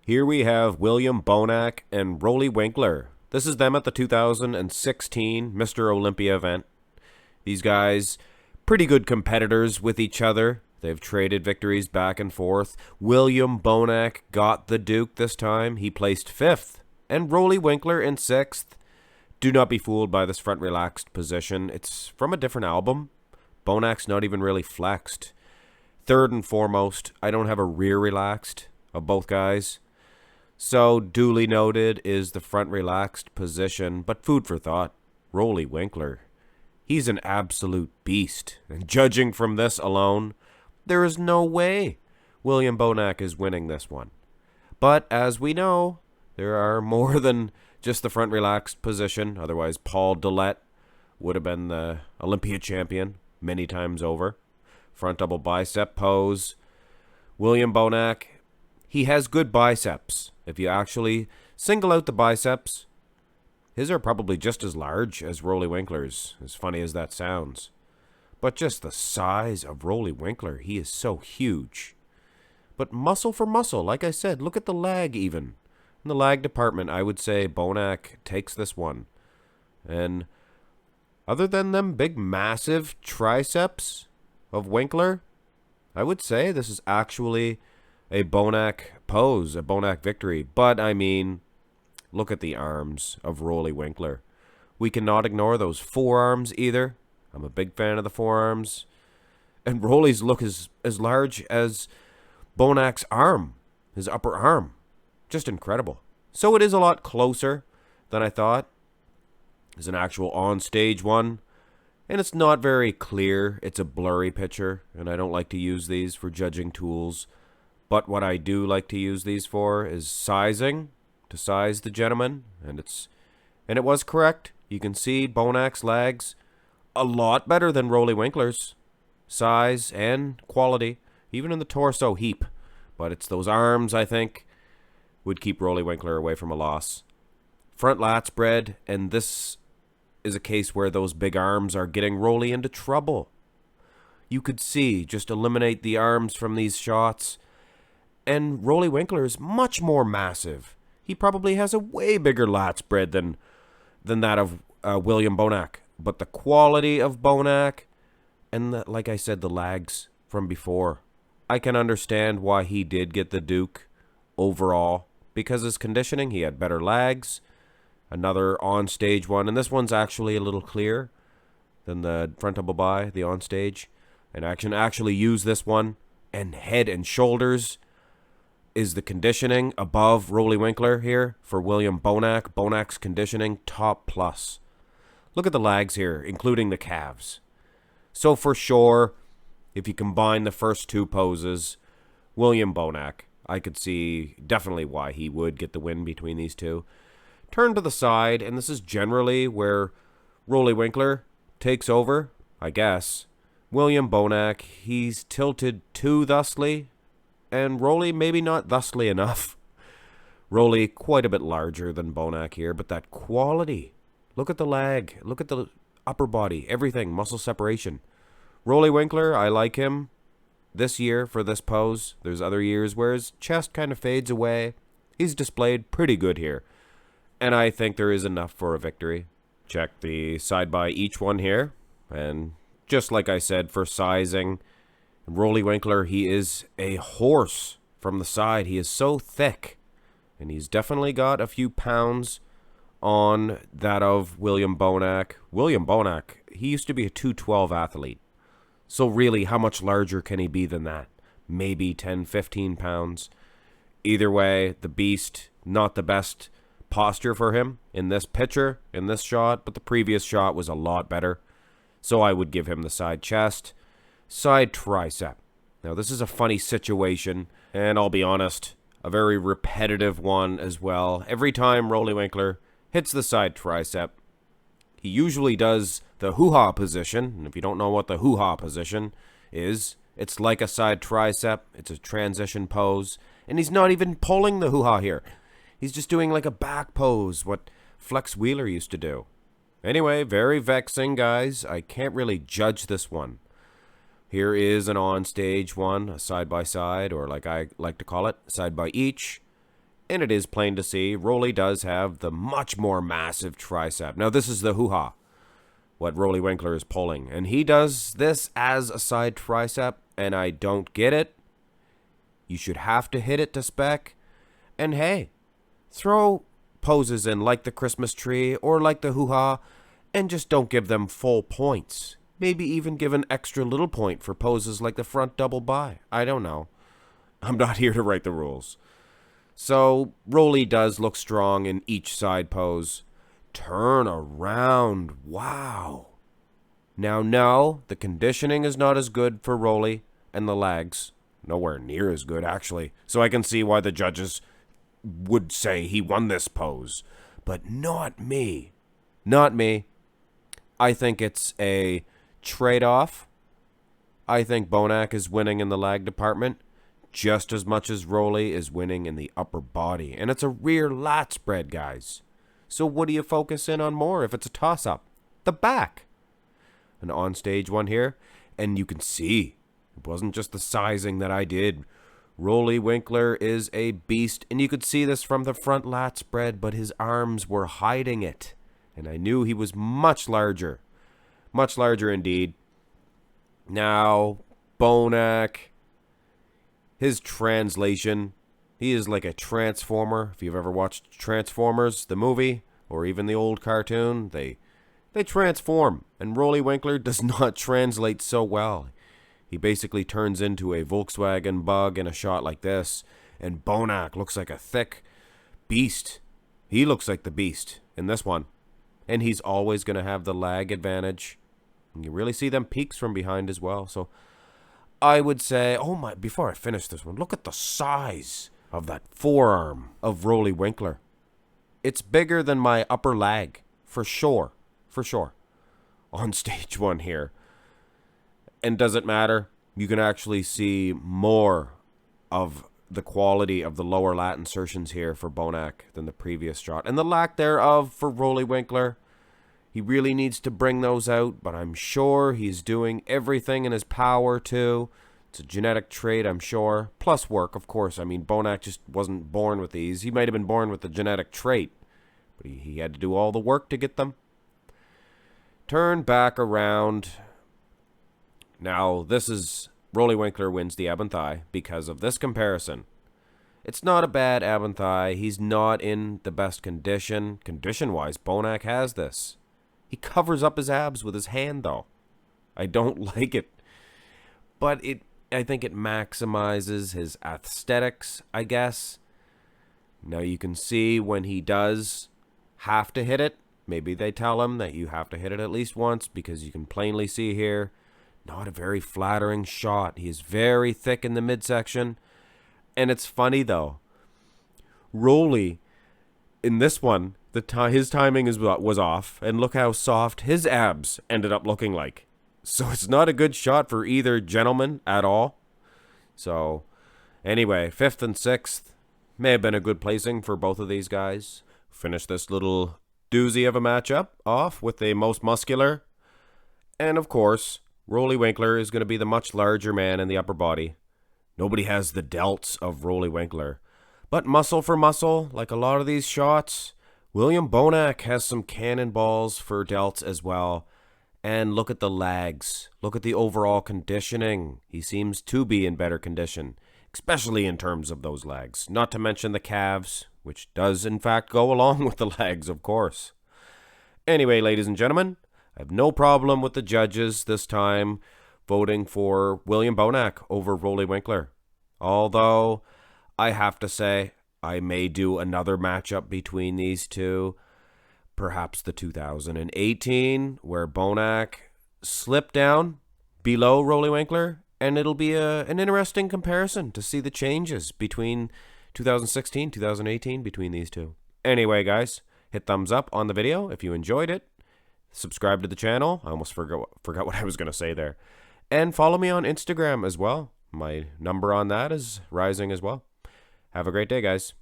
Here we have William Bonac and Roelly Winklaar. This is them at the 2016 Mr. Olympia event. These guys, pretty good competitors with each other. They've traded victories back and forth. William Bonac got the Duke this time. He placed 5th. And Roelly Winklaar in 6th. Do not be fooled by this front relaxed position. It's from a different album. Bonac's not even really flexed. Third and foremost, I don't have a rear relaxed of both guys. So, duly noted is the front relaxed position, but food for thought, Roelly Winklaar. He's an absolute beast, and judging from this alone, there is no way William Bonac is winning this one. But as we know, there are more than just the front relaxed position, otherwise Paul Dillette would have been the Olympia champion many times over. Front double bicep pose. William Bonac, he has good biceps. If you actually single out the biceps, his are probably just as large as Roelly Winklaar's, as funny as that sounds. But just the size of Roelly Winklaar, he is so huge. But muscle for muscle, like I said, look at the lag even. In the lag department, I would say Bonac takes this one. And other than them big massive triceps of Winklaar, I would say this is actually a Bonac pose, a Bonac victory. But, I mean, look at the arms of Roelly Winklaar. We cannot ignore those forearms either. I'm a big fan of the forearms. And Roelly's look is as large as Bonac's arm, his upper arm. Just incredible. So it is a lot closer than I thought. It's an actual on-stage one. And it's not very clear. It's a blurry picture. And I don't like to use these for judging tools. But what I do like to use these for is sizing, to size the gentleman, and it was correct. You can see Bonac's legs a lot better than Roelly Winklaar's size and quality, even in the torso heap. But it's those arms, I think, would keep Roelly Winklaar away from a loss. Front lat spread, and this is a case where those big arms are getting Roelly into trouble. You could see, just eliminate the arms from these shots, and Roelly Winklaar is much more massive. He probably has a way bigger lat spread than that of William Bonac. But the quality of Bonac, and like I said, the lags from before, I can understand why he did get the Duke overall. Because his conditioning, he had better lags. Another on-stage one, and this one's actually a little clearer than the front double bi, the on-stage. And I can actually use this one, and head and shoulders is the conditioning above Roelly Winklaar here for William Bonac. Bonac's conditioning top plus. Look at the lags here, including the calves. So for sure, if you combine the first two poses, William Bonac, I could see definitely why he would get the win between these two. Turn to the side, and this is generally where Roelly Winklaar takes over, I guess. William Bonac, he's tilted too thusly, and Roelly maybe not thusly enough. Roelly quite a bit larger than Bonac here, but that quality. Look at the lag. Look at the upper body. Everything. Muscle separation. Roelly Winklaar, I like him this year for this pose. There's other years where his chest kind of fades away. He's displayed pretty good here. And I think there is enough for a victory. Check the side by each one here. And just like I said, for sizing, Roelly Winklaar, he is a horse from the side. He is so thick. And he's definitely got a few pounds on that of William Bonac. William Bonac, he used to be a 212 athlete. So really, how much larger can he be than that? Maybe 10, 15 pounds. Either way, the beast, not the best posture for him in this picture, in this shot, but the previous shot was a lot better. So I would give him the side chest. Side tricep. Now this is a funny situation, and I'll be honest, a very repetitive one as well. Every time Roelly Winklaar hits the side tricep, he usually does the hoo-ha position. And if you don't know what the hoo-ha position is, it's like a side tricep. It's a transition pose, and he's not even pulling the hoo-ha here. He's just doing like a back pose, what Flex Wheeler used to do. Anyway, very vexing, guys. I can't really judge this one. Here is an on-stage one, a side-by-side, or like I like to call it, side by each. And it is plain to see, Roelly does have the much more massive tricep. Now this is the hoo-ha, what Roelly Winklaar is pulling. And he does this as a side tricep, and I don't get it. You should have to hit it to spec. And hey, throw poses in like the Christmas tree or like the hoo-ha, and just don't give them full points. Maybe even give an extra little point for poses like the front double bi. I don't know. I'm not here to write the rules. So, Roelly does look strong in each side pose. Turn around. Wow. Now, no, the conditioning is not as good for Roelly, and the legs nowhere near as good, actually. So I can see why the judges would say he won this pose. But not me. Not me. I think it's a trade-off. I think Bonac is winning in the leg department just as much as Roelly is winning in the upper body. And it's a rear lat spread, guys. So what do you focus in on more if it's a toss-up? The back. An on-stage one here. And you can see, it wasn't just the sizing that I did. Roelly Winklaar is a beast. And you could see this from the front lat spread, but his arms were hiding it. And I knew he was much larger. Much larger indeed. Now, Bonac, his translation, he is like a transformer. If you've ever watched Transformers, the movie, or even the old cartoon, they transform. And Roelly Winklaar does not translate so well. He basically turns into a Volkswagen Bug in a shot like this. And Bonac looks like a thick beast. He looks like the beast in this one. And he's always going to have the lag advantage. And you really see them peaks from behind as well. So I would say, oh my, before I finish this one, look at the size of that forearm of Roelly Winklaar. It's bigger than my upper leg, for sure. For sure. On stage one here. And does it matter? You can actually see more of the quality of the lower lat insertions here for Bonac than the previous shot. And the lack thereof for Roelly Winklaar. He really needs to bring those out, but I'm sure he's doing everything in his power to. It's a genetic trait, I'm sure. Plus work, of course. I mean, Bonac just wasn't born with these. He might have been born with the genetic trait, but he had to do all the work to get them. Turn back around. Now, this is Roelly Winklaar wins the ab and thigh because of this comparison. It's not a bad ab and thigh. He's not in the best condition. Condition-wise, Bonac has this. He covers up his abs with his hand, though. I don't like it. But I think it maximizes his aesthetics, I guess. Now you can see when he does have to hit it. Maybe they tell him that you have to hit it at least once, because you can plainly see here, not a very flattering shot. He is very thick in the midsection. And it's funny, though. Roelly, in this one, his timing was off, and look how soft his abs ended up looking like. So it's not a good shot for either gentleman at all. So, anyway, 5th and 6th may have been a good placing for both of these guys. Finish this little doozy of a matchup off with the most muscular. And, of course, Roelly Winklaar is going to be the much larger man in the upper body. Nobody has the delts of Roelly Winklaar. But muscle for muscle, like a lot of these shots, William Bonac has some cannonballs for delts as well. And look at the legs. Look at the overall conditioning. He seems to be in better condition, especially in terms of those legs. Not to mention the calves, which does in fact go along with the legs, of course. Anyway, ladies and gentlemen, I have no problem with the judges this time voting for William Bonac over Roelly Winklaar. Although, I have to say, I may do another matchup between these two. Perhaps the 2018, where Bonac slipped down below Roelly Winklaar, and it'll be an interesting comparison to see the changes between 2016, 2018 between these two. Anyway, guys, hit thumbs up on the video if you enjoyed it. Subscribe to the channel. I almost forgot what I was going to say there. And follow me on Instagram as well. My number on that is rising as well. Have a great day, guys.